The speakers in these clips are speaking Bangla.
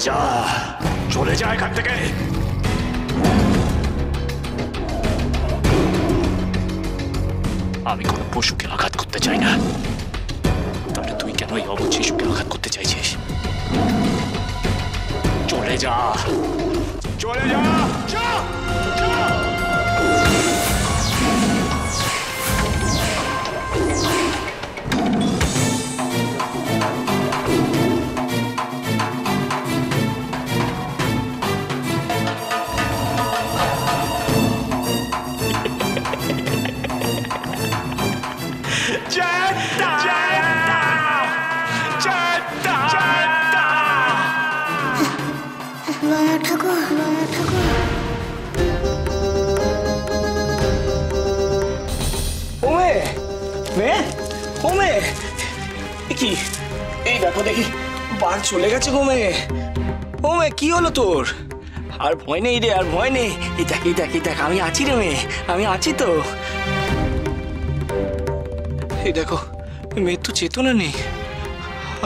যা, চলে যা এখান থেকে। আমি কোনো পশুকে আঘাত করতে চাই না, তাহলে তুই কেন এই অবুঝ শিশুকে আঘাত করতে চাইছিস? চলে যা, চলে যা, যা, যা। কি এই দেখো দেখি বাঘ চলে গেছে গো মেয়ে। ও মেয়ে কি হলো তোর? আর ভয় নেই রে, আর ভয় নেই। এই দেখ এই দেখ এই দেখ, আমি আছি রে মেয়ে, আমি আছি তো। এই দেখো মেয়ের তো চেতনা নেই।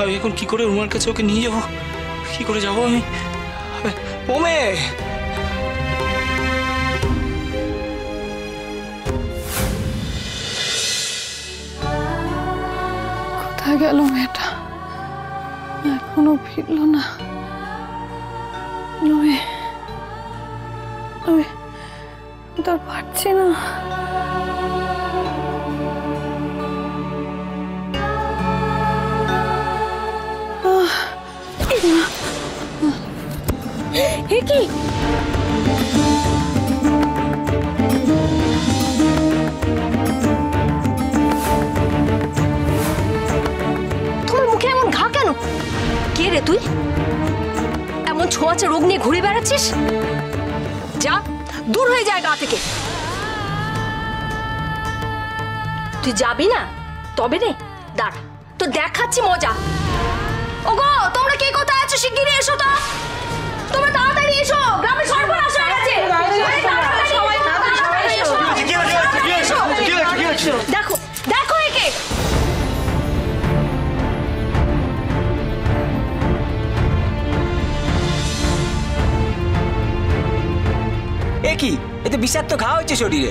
আমি এখন কি করে রুমার কাছে ওকে নিয়ে যাবো? কি করে যাবো আমি? ও মেয়ে, কোথায় গেল মেয়েটা? এখনো ফিরলো না। আমি তো পারছি না। কি কে রে তুই? এমন ছোঁয়াচে রোগ নিয়ে ঘুরে বেড়াচ্ছিস? যা, দূর হয়ে যায় গা থেকে। তুই যাবি না? তবে রে, দাঁড়া, তো দেখাচ্ছি মজা। ওগো, তোমরা কে কোথায় আছো? শিগগিরই এসো তো, তোমরা তাড়াতাড়ি এসো, গ্রামে সর্বনাশ হয়ে গেছে। দেখো দেখো একে। কি এতে বিষাক্ত খাওয়া হচ্ছে শরীরে।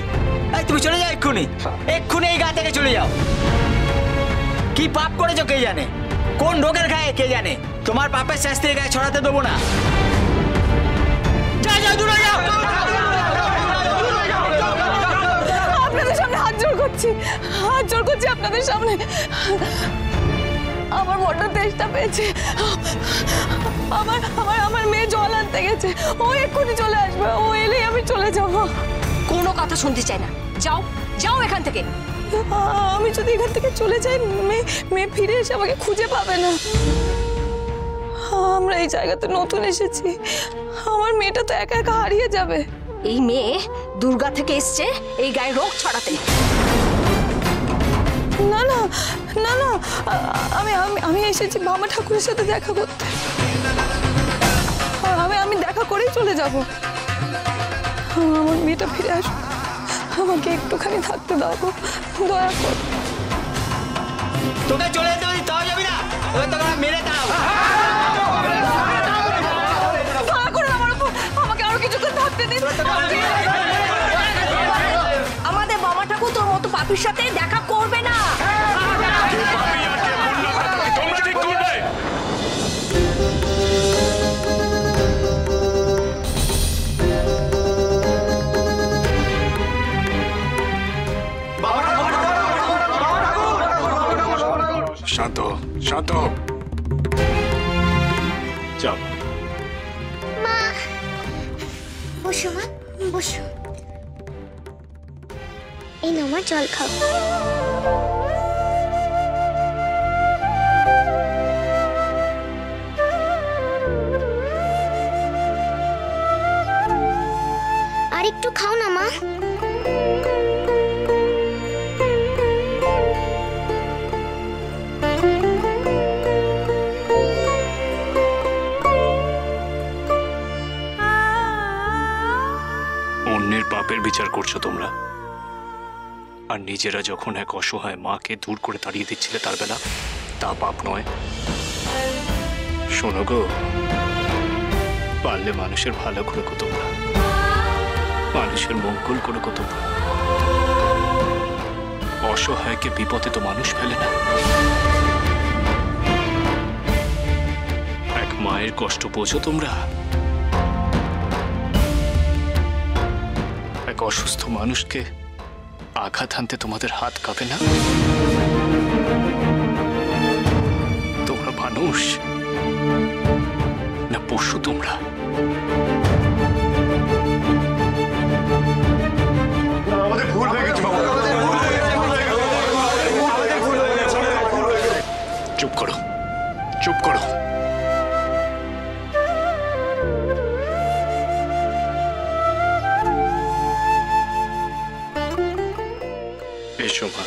তুমি চলে যাও এক্ষুনি, এক্ষুনি এই গা থেকে চলে যাও। কি পাপ করেছো কে জানে, কোন রোগের গায়ে কে জানে। তোমার পাপের শাস্তি গায়ে ছড়াতে দেবো না। যাও যাও, দূরে যাও। আপনাদের সামনে হাত জোড় করছি, হাত জোড় করছি আপনাদের সামনে। আমার বড্ড তেষ্টা পেয়েছে। আমার আমার আমার মেয়ে জল আনতে গেছে, ও এক্ষুনি চলে আসবে। ও এলেই আমি চলে যাব। কোনো কথা শুনতে চাই না, যাও যাও এখান থেকে। আমি যদি এখান থেকে চলে যাই, মেয়ে ফিরে এসে আমাকে খুঁজে পাবে না। আমরা এই জায়গাতে নতুন এসেছি, আমার মেয়েটা তো একা একা হারিয়ে যাবে। এই মেয়ে দুর্গা থেকে এসছে এই গায়ে রোগ ছড়াতে। না না না না, আমি আমি আমি এসেছি বাবা ঠাকুরের সাথে দেখা করতে। আমি দেখা করেই চলে যাব। আমার মেয়েটা ফিরে আসবে, আমাকে একটুখানি থাকতে দাও, দয়া কর। তোকে চলে যেতে বলি, তাও যাবি না? ওই তোকে মেরে দাও। দয়া করে আমার উপর, আমাকে আরো কিছুক্ষণ থাকতে দিন। আমাদের বাবা ঠাকুর তোর মতো পাপির সাথে দেখা করবে না। শান্ত শান্ত, যাও। মা, বসো মা, বসো। এই নাও মা, জল খাও। আর একটু খাও না মা। অন্যের পাপের বিচার করছো তোমরা, আর নিজেরা যখন এক অসহায় মাকে দূর করে তাড়িয়ে দিচ্ছিলে তার বেলা, তা পাপ নয়? শোনো গো, পারলে মানুষের ভালো করে কো তোমরা, মানুষের মঙ্গল করে কো তোমরা। অসহায়কে বিপদে তো মানুষ ফেলে না। এক মায়ের কষ্ট বোঝো তোমরা? এক অসুস্থ মানুষকে আঘাত হানতে তোমাদের হাত কাঁপে না? তোমরা মানুষ না পশু? তোমরা চুপ করো, চুপ করো। এসো মা।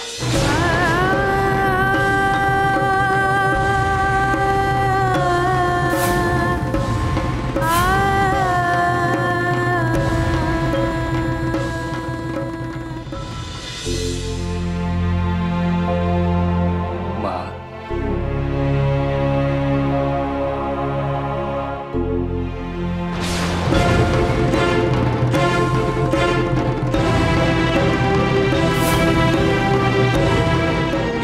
মা,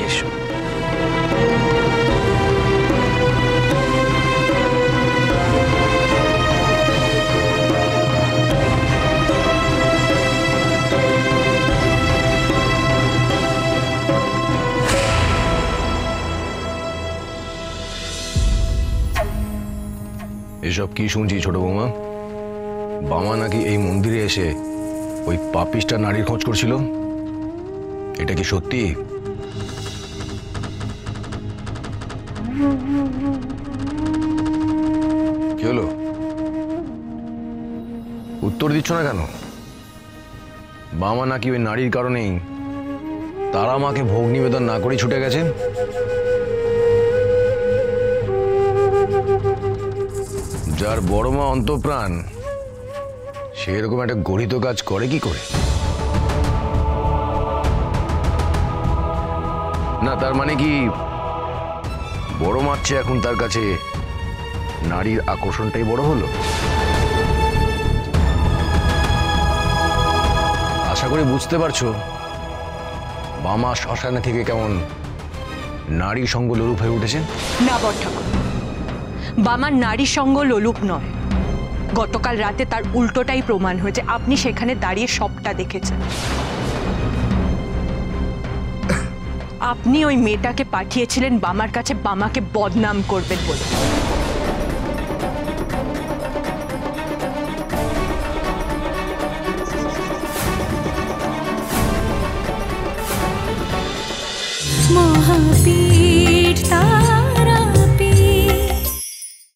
এসো। এসব কি শুনছি ছোট বৌমা? বামা নাকি এই মন্দিরে এসে ওই পাপিষ্টা নারীর খোঁজ করছিল, এটা কি সত্যি? কি হলো, উত্তর দিচ্ছ না কেন? বামা নাকি ওই নারীর কারণেই তারা মাকে ভোগ নিবেদন না করে ছুটে গেছে? যার বড় মা অন্তঃপ্রাণ সে এরকম একটা গরিত কাজ করে কি করে? না, তার মানে কি বড় মার চেয়ে এখন তার কাছে নারীর আকর্ষণটাই বড় হলো? আশা করি বুঝতে পারছো বামা শ্মশানে থেকে কেমন নারী সঙ্গ লোলুপ হয়ে উঠেছে। না বড় ঠাকুর, বামার নারী সঙ্গ লোলুপ নয়, গতকাল রাতে তার উল্টোটাই প্রমাণ হয়েছে। আপনি সেখানে দাঁড়িয়ে সবটা দেখেছেন। আপনি ওই মেয়েটাকে পাঠিয়েছিলেন বামার কাছে বামাকে বদনাম করবেন বলে। মহাবীর